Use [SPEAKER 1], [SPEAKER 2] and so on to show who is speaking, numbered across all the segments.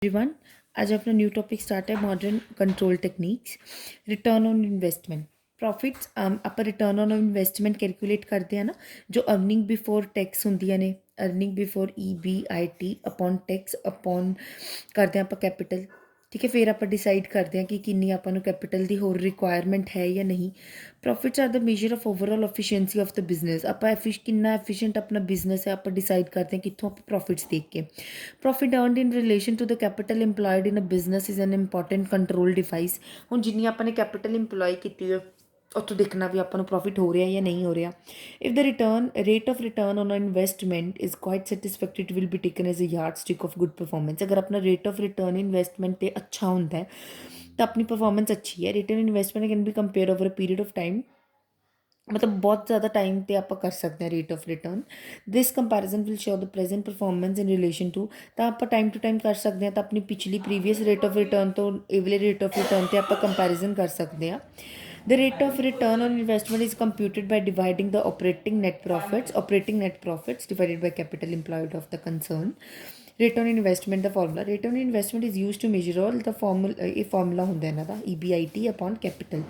[SPEAKER 1] Everyone. आज अपना new topic start है modern control techniques. Return on investment profits ਆਪਾਂ ਰਿਟਰਨ ਔਨ ਇਨਵੈਸਟਮੈਂਟ ਕੈਲਕੂਲੇਟ ਕਰਦੇ ਆ ਨਾ, ਜੋ ਅਰਨਿੰਗ ਬਿਫੋਰ ਟੈਕਸ ਹੁੰਦੀਆਂ ਨੇ, earning before EBIT upon tax upon ਕਰਦੇ ਆ ਆਪਾਂ ਕੈਪੀਟਲ। ठीक है, फिर आप डिसाइड करते हैं कि किन्नी आपां नूं कैपीटल की होर रिक्वायरमेंट है या नहीं। Profits are the measure of overall efficiency of the business. आप किन्ना एफिशिएंट अपना बिजनेस है आप डिसाइड करते हैं कितों आप प्रॉफिट्स देख के। Profit earned in relation to the capital employed in a business is an important control device. हुण जिन्नी आपां ने कैपिटल इंप्लॉय की है ਉੱਥੋਂ ਦੇਖਣਾ ਵੀ ਆਪਾਂ ਨੂੰ ਪ੍ਰੋਫਿਟ ਹੋ ਰਿਹਾ ਜਾਂ ਨਹੀਂ ਹੋ ਰਿਹਾ। If the return rate of return on investment is quite satisfactory it will be taken as a yardstick of good performance. ਅਗਰ ਆਪਣਾ ਰੇਟ ਆਫ ਰਿਟਰਨ ਇਨਵੈਸਟਮੈਂਟ 'ਤੇ ਅੱਛਾ ਹੁੰਦਾ ਹੈ ਤਾਂ ਆਪਣੀ ਪਰਫਾਰਮੈਂਸ ਅੱਛੀ ਹੈ। Return investment can be compare over a period of time, मतलब बहुत ज़्यादा टाइम पे आप कर सकते हैं rate of return. This comparison will show the present performance in relation to, तो आप टाइम टू टाइम कर सकते हैं, तो अपनी पिछली प्रीवियस रेट ऑफ रिटर्न तो ये वाले रेट ऑफ रिटर्न से आप कंपैरिजन कर सकते हैं। The rate of return on investment is computed by dividing the operating net profits divided by capital employed of the concern. Rate on investment the formula, rate on investment is use to measure all the formula, ये formula होंगे इन्हों का EBIT upon capital.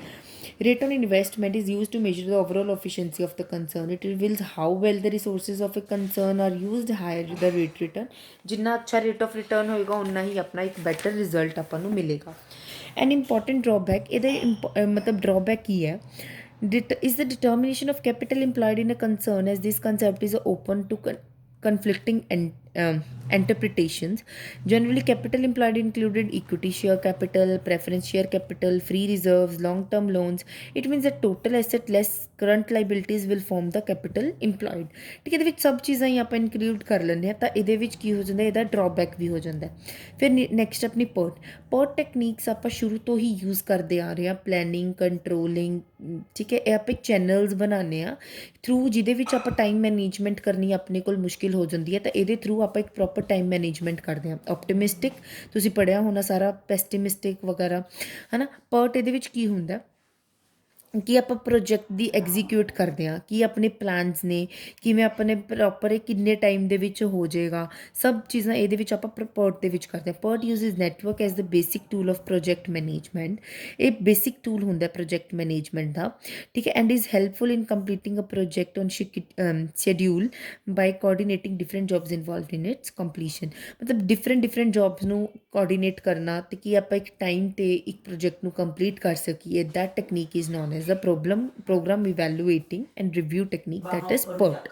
[SPEAKER 1] Rate on investment is used to measure the overall efficiency of the concern. It reveals how well the resources of a concern are used. Higher the rate return, जिन्ना अच्छा rate of return होएगा उन्ना ही अपना एक better result अपन नूं मिलेगा। An important drawback, ये मतलब drawback की है is the determination of capital employed in a concern, as this concept is open to conflicting interpretations. Generally, capital employed included equity share capital, preference share capital, free reserves, long-term loans. It means that total asset less current liabilities will form the capital employed। ठीक है, ਇਹਦੇ ਵਿੱਚ ਸਭ ਚੀਜ਼ਾਂ ਹੀ ਆਪਾਂ include ਕਰ ਲੈਂਦੇ ਹਾਂ ਤਾਂ ਇਹਦੇ ਵਿੱਚ ਕੀ ਹੋ ਜਾਂਦਾ, ਇਹਦਾ ਡਰਾਬੈਕ ਵੀ ਹੋ ਜਾਂਦਾ। ਫਿਰ ਨੈਕਸਟ ਆਪਣੀ PERT ਟੈਕਨੀਕਸ ਆਪਾਂ ਸ਼ੁਰੂ ਤੋਂ ਹੀ ਯੂਜ਼ ਕਰਦੇ ਆ ਰਹੇ ਹਾਂ, ਪਲੈਨਿੰਗ, ਕੰਟਰੋਲਿੰਗ। ਠੀਕ ਹੈ, ਇਹ ਆਪਾਂ ਚੈਨਲਸ ਬਣਾਉਂਦੇ ਹਾਂ ਥਰੂ ਜਿਹਦੇ ਵਿੱਚ ਆਪਾਂ ਟਾਈਮ ਮੈਨੇਜਮੈਂਟ ਕਰਨੀ ਆਪਣੇ ਕੋਲ ਮੁਸ਼ਕਿਲ ਹੋ ਜਾਂਦੀ ਹੈ, ਤਾਂ ਇਹਦੇ ਥਰੂ ਆਪਾਂ ਇੱਕ ਪ੍ਰੋਪਰ ਟਾਈਮ ਮੈਨੇਜਮੈਂਟ ਕਰਦੇ ਹਾਂ। ਆਪਟੀਮਿਸਟਿਕ ਤੁਸੀਂ ਪੜ੍ਹਿਆ ਹੋਣਾ ਸਾਰਾ, ਪੈਸਟੀਮਿਸਟਿਕ ਵਗੈਰਾ ਹੈ ਨਾ। PERT ਇਹਦੇ ਵਿੱਚ ਕੀ ਹੁੰਦਾ ਕਿ ਆਪਾਂ ਪ੍ਰੋਜੈਕਟ ਦੀ ਐਗਜ਼ੀਕਿਊਟ ਕਰਦੇ ਹਾਂ, ਕੀ ਆਪਣੇ ਪਲਾਨਸ ਨੇ, ਕਿਵੇਂ ਆਪਣੇ ਪ੍ਰੋਪਰ ਕਿੰਨੇ ਟਾਈਮ ਦੇ ਵਿੱਚ ਹੋ ਜਾਏਗਾ, ਸਭ ਚੀਜ਼ਾਂ ਇਹਦੇ ਵਿੱਚ ਆਪਾਂ PERT ਦੇ ਵਿੱਚ ਕਰਦੇ ਹਾਂ। PERT uses network as the basic tool of project management. ਇਹ ਬੇਸਿਕ ਟੂਲ ਹੁੰਦਾ ਪ੍ਰੋਜੈਕਟ ਮੈਨੇਜਮੈਂਟ ਦਾ। ਠੀਕ ਹੈ, and is helpful in completing a project on schedule by coordinating different jobs involved in its completion. ਮਤਲਬ different jobs ਨੂੰ coordinate ਕਰਨਾ ਤੇ ਕਿ ਆਪਾਂ ਇੱਕ ਟਾਈਮ 'ਤੇ ਇੱਕ ਪ੍ਰੋਜੈਕਟ ਨੂੰ ਕੰਪਲੀਟ ਕਰ ਸਕੀਏ। That technique is non as the program evaluating and review technique, that is PERT.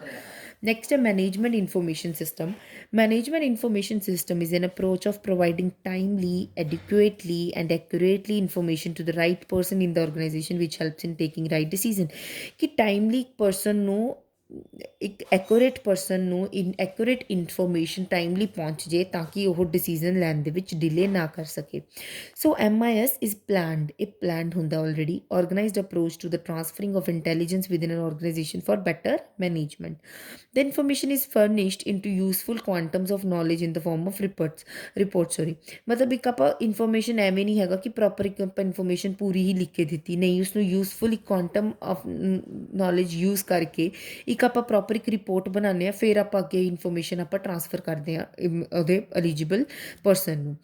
[SPEAKER 1] Next, a management information system. Management information system is an approach of providing timely, adequately and accurately information to the right person in the organization, which helps in taking right decision। कि timely person ਨੂੰ ਇੱਕ accurate person ਨੂੰ accurate information timely ਪਹੁੰਚ ਜੇ ਤਾਂ ਕਿ ਉਹ decision ਲੈਣ ਦੇ ਵਿੱਚ ਡਿਲੇ ਨਾ ਕਰ ਸਕੇ। ਸੋ MIS ਇਜ਼ ਪਲੈਨਡ, ਇਹ ਪਲੈਨਡ ਹੁੰਦਾ already organised approach to the transferring of intelligence within an organisation for better management. The information is furnished into useful quantums of knowledge in the form of report. ਮਤਲਬ ਇੱਕ ਆਪਾਂ information ਐਵੇਂ ਨਹੀਂ ਹੈਗਾ ਕਿ proper ਇੱਕ ਆਪਾਂ information ਪੂਰੀ ਹੀ ਲਿਖ ਕੇ ਦਿੱਤੀ, ਨਹੀਂ, ਉਸਨੂੰ ਯੂਜ਼ਫੁਲ ਇੱਕ ਕੁਆਂਟਮ ਆਫ ਨੌਲੇਜ ਯੂਜ਼ ਕਰਕੇ ਇੱਕ ਆਪਾਂ ਪ੍ਰੋਪਰ ਇੱਕ ਰਿਪੋਰਟ ਬਣਾਉਂਦੇ ਹਾਂ, ਫਿਰ ਆਪਾਂ ਅੱਗੇ ਇਨਫੋਰਮੇਸ਼ਨ ਆਪਾਂ ਟ੍ਰਾਂਸਫਰ ਕਰਦੇ ਹਾਂ ਉਹਦੇ ਐਲੀਜੀਬਲ ਪਰਸਨ ਨੂੰ।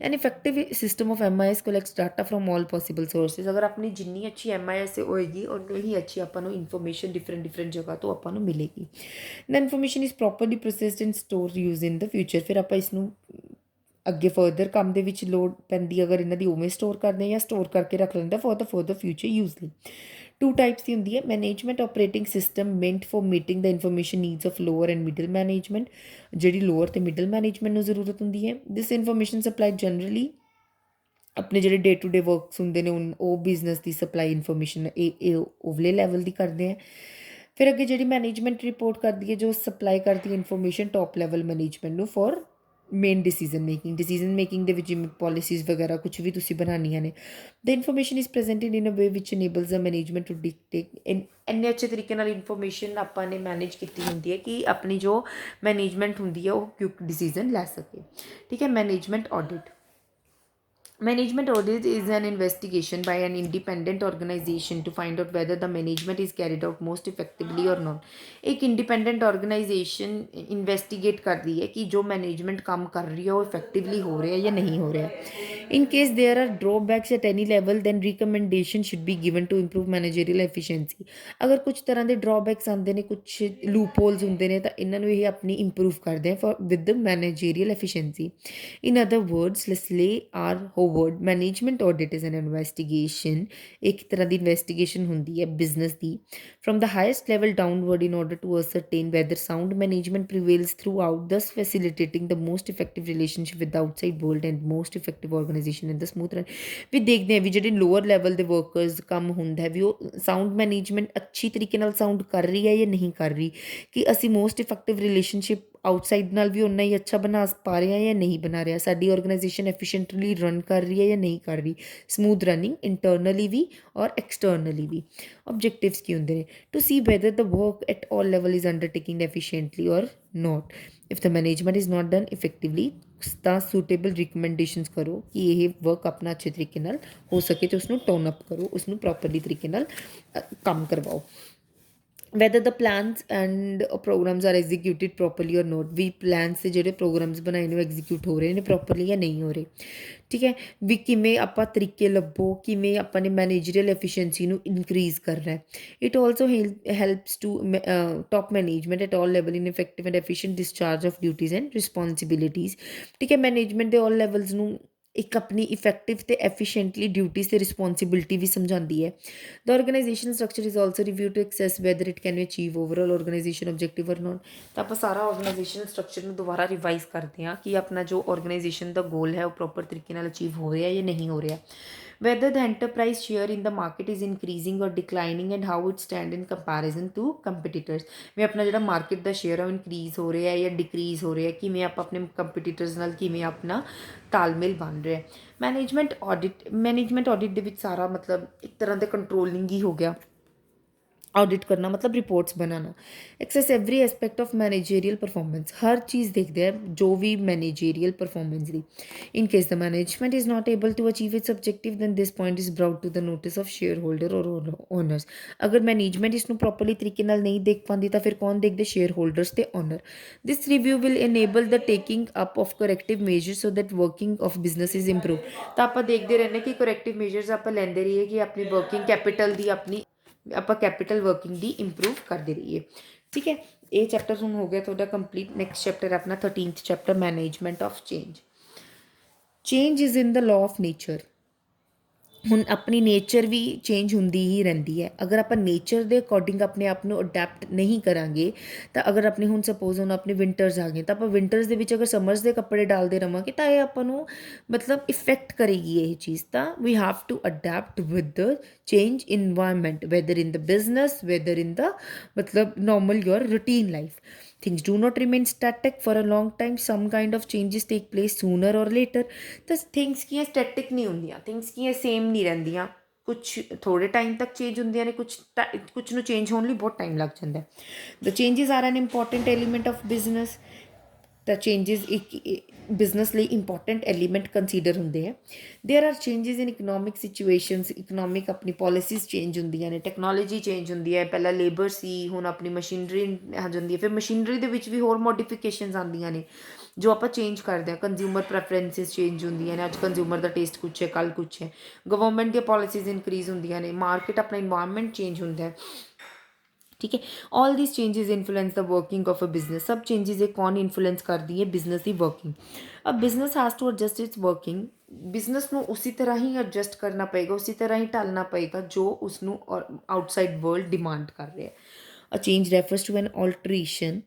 [SPEAKER 1] An effective system of MIS collects data from all possible sources. ਅਗਰ ਆਪਣੀ ਜਿੰਨੀ ਅੱਛੀ MIS ਹੋਏਗੀ ਉਨੀ ਹੀ ਅੱਛੀ ਆਪਾਂ ਨੂੰ ਇਨਫੋਰਮੇਸ਼ਨ ਡਿਫਰੈਂਟ ਜਗ੍ਹਾ ਤੋਂ ਆਪਾਂ ਨੂੰ ਮਿਲੇਗੀ। The information is properly processed and store use in the future. ਫਿਰ ਆਪਾਂ ਇਸ ਨੂੰ ਅੱਗੇ ਫਰਦਰ ਕੰਮ ਦੇ ਵਿੱਚ ਲੋੜ ਪੈਂਦੀ ਅਗਰ ਇਹਨਾਂ ਦੀ ਉਵੇਂ ਸਟੋਰ ਕਰਦੇ ਹਾਂ ਜਾਂ ਸਟੋਰ ਕਰਕੇ ਰੱਖ ਲੈਂਦਾ ਫॉर द ਫਿਊਚਰ ਯੂਜ਼ ਲਈ। टू टाइप्स की होंगी है। Management operating system meant for meeting the information needs of lower and middle management, जी लोअर तो मिडल मैनेजमेंट को जरूरत होंगी है। दिस इन्फॉर्मेशन सप्लाई जनरली अपने जो डे टू डे वर्कस होंगे ने वो बिजनेस की सप्लाई इन्फॉर्मेशन ओवले लैवल की करते हैं। फिर अगे जी मैनेजमेंट रिपोर्ट करती है जो सप्लाई करती है इन्फॉर्मेशन टॉप लैवल मैनेजमेंट को फॉर मेन डिसीजन मेकिंग ਦੇ ਵਿੱਚ ਜਿਵੇਂ ਪੋਲਿਸੀਜ਼ ਵਗੈਰਾ ਕੁਝ ਵੀ ਤੁਸੀਂ ਬਣਾਉਣੀਆਂ ਨੇ। The information is presented in a way which enables the management to dictate. ਇੰਨੇ ਅੱਛੇ ਤਰੀਕੇ ਨਾਲ ਇਨਫੋਰਮੇਸ਼ਨ ਆਪਾਂ ਨੇ ਮੈਨੇਜ ਕੀਤੀ ਹੁੰਦੀ ਹੈ ਕਿ ਆਪਣੀ ਜੋ ਮੈਨੇਜਮੈਂਟ ਹੁੰਦੀ ਹੈ ਉਹ ਕੁਇਕ ਡਿਸੀਜ਼ਨ ਲੈ ਸਕੇ। ਠੀਕ ਹੈ, management audit. Management audit is an investigation by an independent organization to find out whether the management is carried out most effectively or not. एक independent organization investigate कर रही है कि जो management काम कर रही है वो effectively हो रहा है या नहीं हो रहा है. In case there are drawbacks at any level, then recommendation should be given to improve managerial efficiency. अगर कुछ तरह ਦੇ drawbacks ਆਉਂਦੇ ਨੇ, ਕੁਛ loopholes ਹੁੰਦੇ ਨੇ, ਤਾਂ ਇਹਨਾਂ ਨੂੰ ਇਹ ਆਪਣੀ improve ਕਰਦੇ ਆ for with the managerial efficiency. In other words, Leslie R. Howard, management audit is an investigation. एक तरह ਦੀ investigation ਹੁੰਦੀ ਹੈ business the from the highest level downward in order to ascertain whether sound management prevails throughout, thus facilitating the most effective relationship with the outside world and most effective organization in the smooth run. ਵੀ ਦੇਖਦੇ ਹਾਂ ਵੀ ਜਿਹੜੇ lower level ਦੇ workers ਕੰਮ ਹੁੰਦਾ ਹੈ ਵੀ ਉਹ sound management ਅੱਛੀ ਤਰੀਕੇ ਨਾਲ ਸਾਊਂਡ ਕਰ ਰਹੀ ਹੈ ਜਾਂ ਨਹੀਂ ਕਰ ਰਹੀ, ਕਿ ਅਸੀਂ ਮੋਸਟ ਇਫੈਕਟਿਵ ਰਿਲੇਸ਼ਨਸ਼ਿਪ ਆਊਟਸਾਈਡ ਨਾਲ ਵੀ ਉਨਾ ਹੀ ਅੱਛਾ ਬਣਾ ਪਾ ਰਹੇ ਹਾਂ ਜਾਂ ਨਹੀਂ ਬਣਾ ਰਿਹਾ, ਸਾਡੀ ਆਰਗੇਨਾਈਜੇਸ਼ਨ ਐਫੀਸ਼ੀਐਂਟਲੀ ਰਨ ਕਰ ਰਹੀ ਹੈ ਜਾਂ ਨਹੀਂ ਕਰ ਰਹੀ, ਸਮੂਥ ਰਨਿੰਗ ਇੰਟਰਨਲੀ ਵੀ ਔਰ ਐਕਸਟਰਨਲੀ ਵੀ. ਆਬਜੈਕਟਿਵਸ ਕੀ ਹੁੰਦੇ ਨੇ? To see whether the work at all level is undertaking efficiently or not. If the management is not done effectively, ਤਾਂ ਸੂਟੇਬਲ ਰਿਕਮੈਂਡੇਸ਼ਨਸ ਕਰੋ ਕਿ ਇਹ ਵਰਕ ਆਪਣਾ ਅੱਛੇ ਤਰੀਕੇ ਨਾਲ ਹੋ ਸਕੇ ਅਤੇ ਉਸਨੂੰ ਟੋਨ ਅਪ ਕਰੋ, ਉਸਨੂੰ ਪ੍ਰੋਪਰਲੀ ਤਰੀਕੇ ਨਾਲ ਕੰਮ ਕਰਵਾਓ. whether the plans and programs are executed properly or not, we plans ਦੇ ਜਿਹੜੇ programs ਬਣਾਏ ਨੇ ਉਹ execute ਹੋ ਰਹੇ ਨੇ properly ਜਾਂ ਨਹੀਂ ਹੋ ਰਹੇ. ਠੀਕ ਹੈ ਵੀ ਕਿਵੇਂ ਆਪਾਂ ਤਰੀਕੇ ਲੱਭੋ, ਕਿਵੇਂ ਆਪਾਂ ਨੇ ਮੈਨੇਜਰੀਅਲ ਐਫੀਸ਼ੀਐਂਸੀ ਨੂੰ ਇਨਕਰੀਜ਼ ਕਰਨਾ ਹੈ. It also helps to top management at all level in effective and efficient discharge of duties and responsibilities. ਠੀਕ ਹੈ ਮੈਨੇਜਮੈਂਟ ਦੇ ਆਲ ਲੈਵਲਸ ਨੂੰ ਇੱਕ ਆਪਣੀ ਇਫੈਕਟਿਵ ਅਤੇ ਐਫੀਸ਼ੀਐਂਟਲੀ ਡਿਊਟੀਜ਼ ਅਤੇ ਰਿਸਪੋਂਸਿਬਿਲਿਟੀ ਵੀ ਸਮਝਾਉਂਦੀ ਹੈ. The organisation structure is also review to access whether it can achieve overall organisation objective or not. ਤਾਂ ਆਪਾਂ ਸਾਰਾ ਆਰਗੇਨਾਈਜੇਸ਼ਨ ਸਟਰਕਚਰ ਨੂੰ ਦੁਬਾਰਾ ਰਿਵਾਈਜ਼ ਕਰਦੇ ਹਾਂ ਕਿ ਆਪਣਾ ਜੋ ਆਰਗੇਨਾਈਜੇਸ਼ਨ ਦਾ ਗੋਲ ਹੈ ਉਹ ਪ੍ਰੋਪਰ ਤਰੀਕੇ ਨਾਲ ਅਚੀਵ ਹੋ ਰਿਹਾ ਜਾਂ ਨਹੀਂ ਹੋ ਰਿਹਾ. whether the enterprise share in the market is increasing or declining and how it stand in comparison to competitors. ਵੀ ਆਪਣਾ ਜਿਹੜਾ ਮਾਰਕੀਟ ਦਾ ਸ਼ੇਅਰ ਹੈ ਉਹ ਇਨਕਰੀਜ਼ ਹੋ ਰਿਹਾ ਹੈ ਜਾਂ ਡਿਕਰੀਜ਼ ਹੋ ਰਿਹਾ, ਕਿਵੇਂ ਆਪਾਂ ਆਪਣੇ ਕੰਪੀਟੀਟਰਸ ਨਾਲ ਕਿਵੇਂ ਆਪਣਾ ਤਾਲਮੇਲ ਬਣ ਰਿਹਾ. ਮੈਨੇਜਮੈਂਟ ਆਡਿਟ ਦੇ ਵਿੱਚ ਸਾਰਾ ਮਤਲਬ ਇੱਕ ਤਰ੍ਹਾਂ ਦੇ ਕੰਟਰੋਲਿੰਗ ਹੀ ਹੋ ਗਿਆ. ऑडिट करना मतलब रिपोर्ट्स बनाना. Access every aspect of managerial performance, हर चीज़ देखते हैं जो भी मैनेजेरियल परफॉर्मेंस दी. In case the management is not able to achieve its objective then this point is brought to the notice of shareholder और owners. अगर management इसनों प्रॉपरली तरीके नाल नहीं देख पाती तो फिर कौन देखते? शेयर होल्डर्स ते owner. This review will enable the taking up of corrective measures so that working of business is improve. तो आप देखते रहने कि करेक्टिव मेजर्स आप लेंदे रहिए कि अपनी वर्किंग कैपिटल की अपनी ਆਪਾਂ ਕੈਪੀਟਲ ਵਰਕਿੰਗ ਦੀ ਇੰਪਰੂਵ ਕਰਦੇ ਰਹੀਏ. ਠੀਕ ਹੈ ਇਹ ਚੈਪਟਰ ਹੁਣ ਹੋ ਗਿਆ ਤੁਹਾਡਾ ਕੰਪਲੀਟ. ਨੈਕਸਟ ਚੈਪਟਰ ਆਪਣਾ 13th chapter management of change. Change is in the law of nature. ਹੁਣ ਆਪਣੀ ਨੇਚਰ ਵੀ ਚੇਂਜ ਹੁੰਦੀ ਹੀ ਰਹਿੰਦੀ ਹੈ. ਅਗਰ ਆਪਾਂ ਨੇਚਰ ਦੇ ਅਕੋਰਡਿੰਗ ਆਪਣੇ ਆਪ ਨੂੰ ਅਡੈਪਟ ਨਹੀਂ ਕਰਾਂਗੇ ਤਾਂ ਅਗਰ ਆਪਣੇ ਹੁਣ ਸਪੋਜ਼ ਹੁਣ ਆਪਣੇ ਵਿੰਟਰਸ ਆ ਗਏ ਤਾਂ ਆਪਾਂ ਵਿੰਟਰਸ ਦੇ ਵਿੱਚ ਅਗਰ ਸਮਰਸ ਦੇ ਕੱਪੜੇ ਡਾਲਦੇ ਰਹਾਂਗੇ ਤਾਂ ਇਹ ਆਪਾਂ ਨੂੰ ਮਤਲਬ ਇਫੈਕਟ ਕਰੇਗੀ ਇਹ ਚੀਜ਼. ਤਾਂ we have to adapt with the change environment whether in the business whether in the ਮਤਲਬ normal your routine life. Things do not remain static for a long time. Some kind of changes take place sooner or later. ਤਾਂ things ਕੀ static ਨਹੀਂ ਹੁੰਦੀਆਂ, things ਕੀ same ਨਹੀਂ ਰਹਿੰਦੀਆਂ. ਕੁਛ ਥੋੜ੍ਹੇ time ਤੱਕ change ਹੁੰਦੀਆਂ ਨੇ, ਕੁਛ ਨੂੰ ਚੇਂਜ ਹੋਣ ਲਈ ਬਹੁਤ ਟਾਈਮ ਲੱਗ ਜਾਂਦਾ. The changes are an important element of business. ਤਾਂ ਚੇਂਜਸ ਇੱਕ ਬਿਜ਼ਨਸ ਲਈ ਇੰਪੋਰਟੈਂਟ ਐਲੀਮੈਂਟ ਕੰਸੀਡਰ ਹੁੰਦੇ ਹੈ. There are changes in economic situations. Economic ਆਪਣੀ ਪੋਲਿਸੀਜ਼ ਚੇਂਜ ਹੁੰਦੀਆਂ ਨੇ, ਟੈਕਨੋਲੋਜੀ ਚੇਂਜ ਹੁੰਦੀ ਹੈ. ਪਹਿਲਾਂ ਲੇਬਰ ਸੀ, ਹੁਣ ਆਪਣੀ ਮਸ਼ੀਨਰੀ ਆ ਜਾਂਦੀ ਹੈ. ਫਿਰ ਮਸ਼ੀਨਰੀ ਦੇ ਵਿੱਚ ਵੀ ਹੋਰ ਮੋਡੀਫਿਕੇਸ਼ਨਸ ਆਉਂਦੀਆਂ ਨੇ ਜੋ ਆਪਾਂ ਚੇਂਜ ਕਰਦੇ ਹਾਂ. ਕੰਜ਼ਿਊਮਰ ਪ੍ਰੈਫਰੈਂਸਿਸ ਚੇਂਜ ਹੁੰਦੀਆਂ ਨੇ. ਅੱਜ ਕੰਜ਼ਿਊਮਰ ਦਾ ਟੇਸਟ ਕੁਛ ਹੈ, ਕੱਲ੍ਹ ਕੁਛ ਹੈ. ਗਵਰਨਮੈਂਟ ਦੀਆਂ ਪੋਲਿਸੀਜ਼ ਇਨਕਰੀਜ਼ ਹੁੰਦੀਆਂ ਨੇ. ਮਾਰਕੀਟ ਆਪਣਾ ਇਨਵਾਇਰਮੈਂਟ ਚੇਂਜ ਹੁੰਦਾ ਹੈ. ठीक है all this changes influence the working of a business. सब चेंजेस एक कौन इन्फ्लुएंस करती है? बिजनेस की वर्किंग. अब business has to adjust its working. Business ਨੂੰ ਉਸੇ ਤਰ੍ਹਾਂ ਹੀ ਐਡਜਸਟ ਕਰਨਾ ਪਏਗਾ, ਉਸੇ ਤਰ੍ਹਾਂ ਹੀ ਢਾਲਣਾ ਪਏਗਾ ਜੋ ਉਸਨੂੰ ਆਊਟਸਾਈਡ ਵਰਲਡ ਡਿਮਾਂਡ ਕਰ ਰਿਹਾ ਹੈ. A change refers to an alteration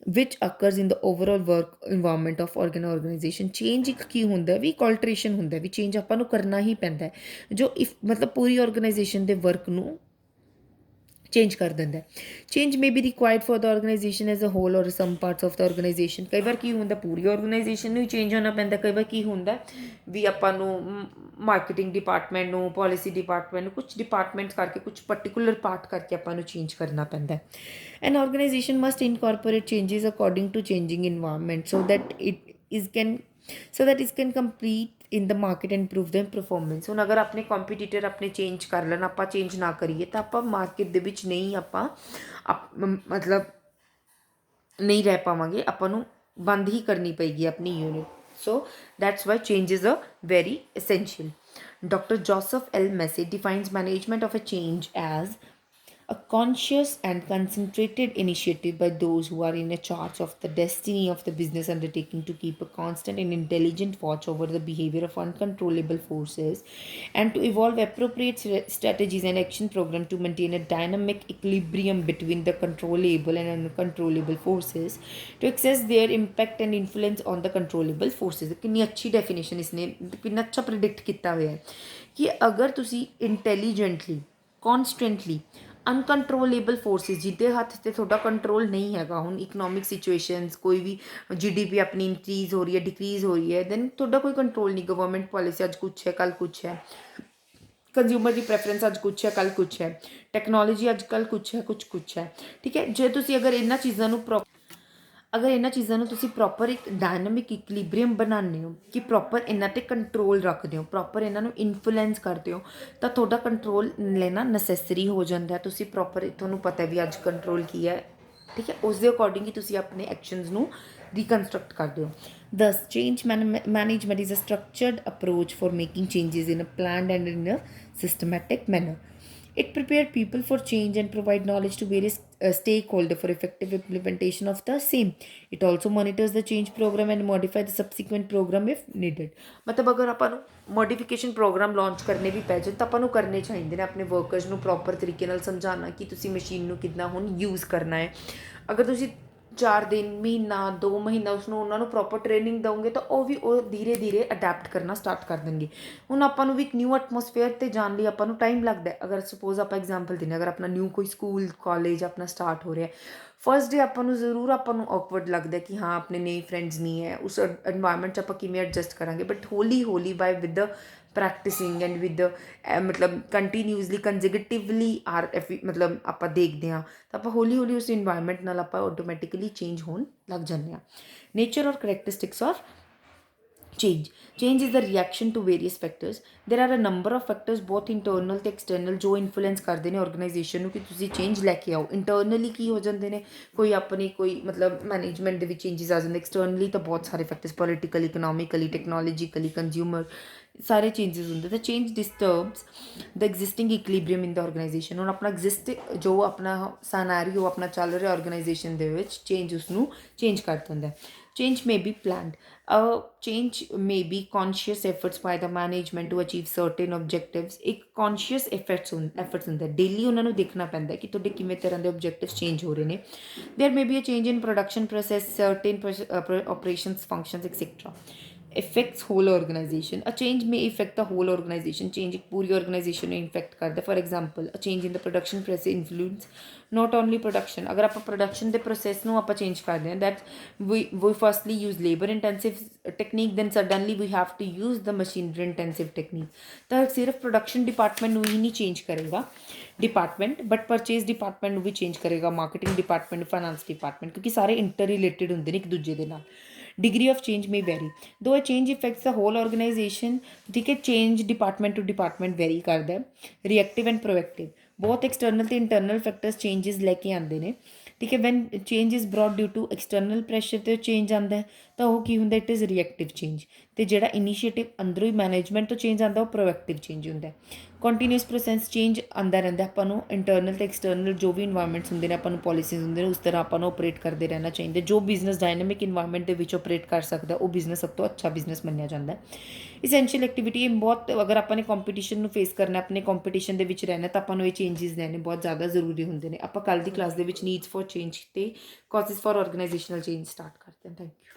[SPEAKER 1] which occurs in the overall work environment of organisation. Change ਇੱਕ ਕੀ ਹੁੰਦਾ ਵੀ ਇੱਕ ਆਲਟਰੇਸ਼ਨ ਹੁੰਦਾ ਵੀ ਚੇਂਜ ਆਪਾਂ ਨੂੰ ਕਰਨਾ ਹੀ ਪੈਂਦਾ ਹੈ ਜੋ ਮਤਲਬ ਪੂਰੀ ਆਰਗੇਨਾਈਜੇਸ਼ਨ ਦੇ ਵਰਕ ਨੂੰ ਚੇਂਜ ਕਰ ਦਿੰਦਾ. Change may be required for the organisation as a whole or some parts of the organisation. ਕਈ ਵਾਰ ਕੀ ਹੁੰਦਾ ਪੂਰੀ ਆਰਗੇਨਾਈਜੇਸ਼ਨ ਨੂੰ ਹੀ ਚੇਂਜ ਹੋਣਾ ਪੈਂਦਾ. ਕਈ ਵਾਰ ਕੀ ਹੁੰਦਾ ਵੀ ਆਪਾਂ ਨੂੰ ਮਾਰਕੀਟਿੰਗ ਡਿਪਾਰਟਮੈਂਟ ਨੂੰ, ਪੋਲਿਸੀ ਡਿਪਾਰਟਮੈਂਟ ਨੂੰ, ਕੁਛ ਡਿਪਾਰਟਮੈਂਟਸ ਕਰਕੇ, ਕੁਛ ਪਰਟੀਕੂਲਰ ਪਾਰਟ ਕਰਕੇ ਆਪਾਂ ਨੂੰ ਚੇਂਜ ਕਰਨਾ ਪੈਂਦਾ. An organisation must incorporate changes according to changing environment so that it can complete in the market and improve the performance. ਹੁਣ ਅਗਰ ਆਪਣੇ ਕੰਪੀਟੀਟਰ ਆਪਣੇ ਚੇਂਜ ਕਰ ਲੈਣ, ਆਪਾਂ ਚੇਂਜ ਨਾ ਕਰੀਏ ਤਾਂ ਆਪਾਂ ਮਾਰਕੀਟ ਦੇ ਵਿੱਚ ਨਹੀਂ ਆਪਾਂ ਮਤਲਬ ਨਹੀਂ ਰਹਿ ਪਾਵਾਂਗੇ, ਆਪਾਂ ਨੂੰ ਬੰਦ ਹੀ ਕਰਨੀ ਪਏਗੀ ਆਪਣੀ unit. So that's why change is a very essential. Dr. Joseph L. Massey defines management of a change as a conscious and concentrated initiative by those who are in a charge of the destiny of the business undertaking to keep a constant and intelligent watch over the behavior of uncontrollable forces and to evolve appropriate strategies and action program to maintain a dynamic equilibrium between the controllable and uncontrollable forces to access their impact and influence on the controllable forces। कितनी अच्छी definition इसने कितना अच्छा predict किया हुआ है कि अगर तुसी इंटैलीजेंटली कॉन्स्टेंटली ਅਨਕੰਟਰੋਲੇਬਲ ਫੋਰਸਿਸ ਜਿਹਦੇ ਹੱਥ 'ਤੇ ਤੁਹਾਡਾ ਕੰਟਰੋਲ ਨਹੀਂ ਹੈਗਾ, ਹੁਣ ਇਕਨੋਮਿਕ ਸਿਚੁਏਸ਼ਨਸ ਕੋਈ ਵੀ GDP ਆਪਣੀ ਇਨਕਰੀਜ਼ ਹੋ ਰਹੀ ਹੈ ਡਿਕਰੀਜ਼ ਹੋ ਰਹੀ ਹੈ, ਦੈਨ ਤੁਹਾਡਾ ਕੋਈ ਕੰਟਰੋਲ ਨਹੀਂ। ਗਵਰਨਮੈਂਟ ਪੋਲਿਸੀ ਅੱਜ ਕੁਛ ਹੈ ਕੱਲ੍ਹ ਕੁਛ ਹੈ, ਕੰਜ਼ਿਊਮਰ ਦੀ ਪ੍ਰੈਫਰੈਂਸ ਅੱਜ ਕੁਛ ਹੈ ਕੱਲ੍ਹ ਕੁਛ ਹੈ, ਟੈਕਨੋਲੋਜੀ ਅੱਜ ਕੱਲ੍ਹ ਕੁਛ ਹੈ ਕੁਛ ਹੈ, ਠੀਕ ਹੈ। ਜੇ ਤੁਸੀਂ ਅਗਰ ਇਹਨਾਂ ਚੀਜ਼ਾਂ ਨੂੰ ਤੁਸੀਂ ਪ੍ਰੋਪਰ ਇੱਕ ਡਾਇਨਾਮਿਕ ਇਕਲਿਬਰੀਅਮ ਬਣਾਉਂਦੇ ਹੋ ਕਿ ਪ੍ਰੋਪਰ ਇਹਨਾਂ 'ਤੇ ਕੰਟਰੋਲ ਰੱਖਦੇ ਹੋ, ਪ੍ਰੋਪਰ ਇਹਨਾਂ ਨੂੰ ਇਨਫਲੂਐਂਸ ਕਰਦੇ ਹੋ, ਤਾਂ ਤੁਹਾਡਾ ਕੰਟਰੋਲ ਲੈਣਾ ਨੈਸੈਸਰੀ ਹੋ ਜਾਂਦਾ। ਤੁਸੀਂ ਪ੍ਰੋਪਰ ਤੁਹਾਨੂੰ ਪਤਾ ਵੀ ਅੱਜ ਕੰਟਰੋਲ ਕੀ ਹੈ, ਠੀਕ ਹੈ, ਉਸ ਦੇ ਅਕੋਰਡਿੰਗ ਹੀ ਤੁਸੀਂ ਆਪਣੇ ਐਕਸ਼ਨਸ ਨੂੰ ਰੀਕਨਸਟਰਕਟ ਕਰਦੇ ਹੋ। This change management is a structured approach for making changes in a planned and in a systematic manner. It prepared people for change and provide knowledge to various stakeholders for effective implementation of the same. It also monitors the change program and modify the subsequent program if needed. मतलब अगर ਆਪਾਂ ਨੂੰ modification programme launch ਕਰਨੇ ਵੀ ਪੈ ਜਾਣ ਤਾਂ ਆਪਾਂ ਨੂੰ ਕਰਨੇ ਚਾਹੀਦੇ ਨੇ, ਆਪਣੇ ਵਰਕਰਸ ਨੂੰ ਪ੍ਰੋਪਰ ਤਰੀਕੇ ਨਾਲ ਸਮਝਾਉਣਾ ਕਿ ਤੁਸੀਂ ਮਸ਼ੀਨ ਨੂੰ ਕਿੱਦਾਂ ਹੁਣ ਯੂਜ਼ ਕਰਨਾ ਹੈ। ਅਗਰ ਤੁਸੀਂ 4 ਦਿਨ ਮਹੀਨਾ 2 ਮਹੀਨਾ ਉਸਨੂੰ ਉਹਨਾਂ ਨੂੰ ਪ੍ਰੋਪਰ ਟ੍ਰੇਨਿੰਗ ਦਓਗੇ ਤਾਂ ਉਹ ਵੀ ਉਹ ਧੀਰੇ ਧੀਰੇ ਅਡੈਪਟ ਕਰਨਾ ਸਟਾਰਟ ਕਰ ਦੇਣਗੇ। ਹੁਣ ਆਪਾਂ ਨੂੰ ਵੀ ਇੱਕ ਨਿਊ ਐਟਮੋਸਫੇਅਰ 'ਤੇ ਜਾਣ ਲਈ ਆਪਾਂ ਨੂੰ ਟਾਈਮ ਲੱਗਦਾ। ਅਗਰ ਸਪੋਜ਼ ਆਪਾਂ ਐਗਜ਼ਾਮਪਲ ਦਿੰਦੇ, ਅਗਰ ਆਪਣਾ ਨਿਊ ਕੋਈ ਸਕੂਲ ਕਾਲਜ ਆਪਣਾ ਸਟਾਰਟ ਹੋ ਰਿਹਾ, ਫਸਟ ਡੇ ਆਪਾਂ ਨੂੰ ਜ਼ਰੂਰ ਆਪਾਂ ਨੂੰ ਔਕਵਰਡ ਲੱਗਦਾ ਕਿ ਹਾਂ ਆਪਣੇ ਨਏ ਫਰੈਂਡਸ ਨਹੀਂ ਹੈ, ਉਸ ਐਨਵਾਇਰਨਮੈਂਟ 'ਚ ਆਪਾਂ ਕਿਵੇਂ ਐਡਜਸਟ ਕਰਾਂਗੇ। ਬਟ ਹੌਲੀ ਹੌਲੀ by with the practising and with ਮਤਲਬ ਕੰਟੀਨਿਊਸਲੀ ਕੰਜ਼ੀਕਟਿਵਲੀ ਮਤਲਬ ਆਪਾਂ ਦੇਖਦੇ ਹਾਂ ਤਾਂ ਆਪਾਂ ਹੌਲੀ ਹੌਲੀ ਉਸ ਇਨਵਾਇਰਨਮੈਂਟ ਨਾਲ ਆਪਾਂ ਆਟੋਮੈਟਿਕਲੀ ਚੇਂਜ ਹੋਣ ਲੱਗ ਜਾਂਦੇ ਹਾਂ। ਨੇਚਰ ਔਰ ਕਰੈਕਟਰਿਸਟਿਕਸ ਔਰ change is the reaction to various factors. There are a number of factors both internal ਤੇ external ਜੋ ਇਨਫਲੂਐਂਸ ਕਰਦੇ ਨੇ ਆਰਗੇਨਾਈਜੇਸ਼ਨ ਨੂੰ ਕਿ ਤੁਸੀਂ ਚੇਂਜ ਲੈ ਕੇ ਆਓ। ਇੰਟਰਨਲੀ ਕੀ ਹੋ ਜਾਂਦੇ ਨੇ, ਕੋਈ ਆਪਣੀ ਕੋਈ ਮਤਲਬ ਮੈਨੇਜਮੈਂਟ ਦੇ ਵਿੱਚ ਚੇਂਜਸ ਆ ਜਾਂਦੇ। ਐਕਸਟਰਨਲੀ ਤਾਂ ਬਹੁਤ ਸਾਰੇ ਫੈਕਟਰਸ ਪੋਲੀਟੀਕਲ ਇਕਨੋਮਿਕਲੀ ਟੈਕਨੋਲੋਜੀਕਲੀ ਕੰਜ਼ਿਊਮਰ ਸਾਰੇ ਚੇਂਜਸ ਹੁੰਦੇ। ਤਾਂ ਚੇਂਜ ਡਿਸਟਰਬਸ ਦ ਐਗਜ਼ਿਸਟਿੰਗ ਇਕਲਿਬਰੀਅਮ ਇਨ ਦ ਆਰਗੇਨਾਈਜੇਸ਼ਨ। ਹੁਣ ਆਪਣਾ ਜੋ ਆਪਣਾ ਸੈਨਾਰੀਓ ਆਪਣਾ ਚੱਲ ਰਿਹਾ ਆਰਗੇਨਾਈਜੇਸ਼ਨ ਦੇ ਵਿੱਚ ਚੇਂਜ ਉਸਨੂੰ ਚੇਂਜ ਕਰ ਦਿੰਦਾ। Change may be planned. Change may be conscious efforts by the management to achieve certain objectives. ਇੱਕ conscious efforts ਹੁੰਦਾ ਡੇਲੀ ਉਹਨਾਂ ਨੂੰ ਦੇਖਣਾ ਪੈਂਦਾ ਕਿ ਤੁਹਾਡੇ ਕਿਵੇਂ ਤਰ੍ਹਾਂ ਦੇ objectives ਚੇਂਜ ਹੋ ਰਹੇ ਨੇ। There may be a change in production process, certain operations, functions, etc. Affects whole organization. A change may affect the whole organization. Change ਇੱਕ ਪੂਰੀ organization ਨੂੰ ਇਨਫੈਕਟ ਕਰਦਾ। For example, a change in the production process influence not only production. ਅਗਰ ਆਪਾਂ production ਦੇ process ਨੂੰ ਆਪਾਂ change ਕਰਦੇ ਹਾਂ, that we firstly use labor intensive technique, then suddenly we have to use the machinery intensive technique। ਤਾਂ ਸਿਰਫ production department ਨੂੰ ਹੀ ਨਹੀਂ ਚੇਂਜ ਕਰੇਗਾ ਡਿਪਾਰਟਮੈਂਟ, ਬਟ ਪਰਚੇਜ਼ ਡਿਪਾਰਟਮੈਂਟ ਨੂੰ ਵੀ ਚੇਂਜ ਕਰੇਗਾ, ਮਾਰਕੀਟਿੰਗ ਡਿਪਾਰਟਮੈਂਟ, ਫਾਈਨਾਂਸ ਡਿਪਾਰਟਮੈਂਟ, ਕਿਉਂਕਿ ਸਾਰੇ ਇੰਟਰ ਰਿਲੇਟਿਡ ਹੁੰਦੇ ਨੇ ਇੱਕ ਦੂਜੇ ਦੇ ਨਾਲ। Degree of change may vary, though a change affects the whole organization। ठीक है, change department to department vary करता है। reactive and proactive, बहुत external ਤੇ internal factors changes ਲੈ ਕੇ ਆਉਂਦੇ ਨੇ। ਠੀਕ ਹੈ, when change is brought due to external pressure ਤੇ change ਆਉਂਦਾ ਹੈ ਤਾਂ ਉਹ ਕੀ ਹੁੰਦਾ, ਇਟ ਇਜ਼ reactive change। ਤੇ ਜਿਹੜਾ ਇਨੀਸ਼ੀਏਟਿਵ ਅੰਦਰੋਂ ਹੀ ਮੈਨੇਜਮੈਂਟ ਤੋਂ ਚੇਂਜ ਆਉਂਦਾ ਉਹ ਪ੍ਰੋਐਕਟਿਵ ਚੇਂਜ ਹੁੰਦਾ। ਕੰਟੀਨਿਊਸ ਪ੍ਰੋਸੈਸ ਚੇਂਜ ਆਉਂਦਾ ਰਹਿੰਦਾ। ਆਪਾਂ ਨੂੰ ਇੰਟਰਨਲ ਤੇ ਐਕਸਟਰਨਲ ਜੋ ਵੀ ਇਨਵਾਇਰਨਮੈਂਟਸ ਹੁੰਦੇ ਨੇ, ਆਪਾਂ ਨੂੰ ਪੋਲਿਸੀਜ਼ ਹੁੰਦੇ ਨੇ, ਉਸ ਤਰ੍ਹਾਂ ਆਪਾਂ ਨੂੰ ਆਪਰੇਟ ਕਰਦੇ ਰਹਿਣਾ ਚਾਹੀਦਾ। ਜੋ ਬਿਜ਼ਨਸ ਡਾਇਨਾਮਿਕ ਇਨਵਾਇਰਨਮੈਂਟ ਦੇ ਵਿੱਚ ਆਪਰੇਟ ਕਰ ਸਕਦਾ ਉਹ ਬਿਜ਼ਨਸ ਸਭ ਤੋਂ ਅੱਛਾ ਬਿਜ਼ਨਸ ਮੰਨਿਆ ਜਾਂਦਾ। ਇਸੈਂਸ਼ੀਅਲ ਐਕਟੀਵਿਟੀ ਬਹੁਤ, ਅਗਰ ਆਪਾਂ ਨੇ ਕੰਪੀਟੀਸ਼ਨ ਨੂੰ ਫੇਸ ਕਰਨਾ, ਆਪਣੇ ਕੰਪੀਟੀਸ਼ਨ ਦੇ ਵਿੱਚ ਰਹਿਣਾ, ਤਾਂ ਆਪਾਂ ਨੂੰ ਇਹ ਚੇਂਜਸ ਲੈਣੇ ਬਹੁਤ ਜ਼ਿਆਦਾ ਜ਼ਰੂਰੀ ਹੁੰਦੇ ਨੇ। ਆਪਾਂ ਕੱਲ੍ਹ ਦੀ ਕਲਾਸ ਦੇ ਵਿੱਚ ਨੀਡਸ ਫॉर ਚੇਂਜ ਤੇ ਕਾਜ਼ਸ ਫॉर ਆਰਗੇਨਾਈਜੇਸ਼ਨਲ ਚੇਂਜ ਸਟਾਰਟ ਕਰਦੇ ਹਾਂ। Thank you.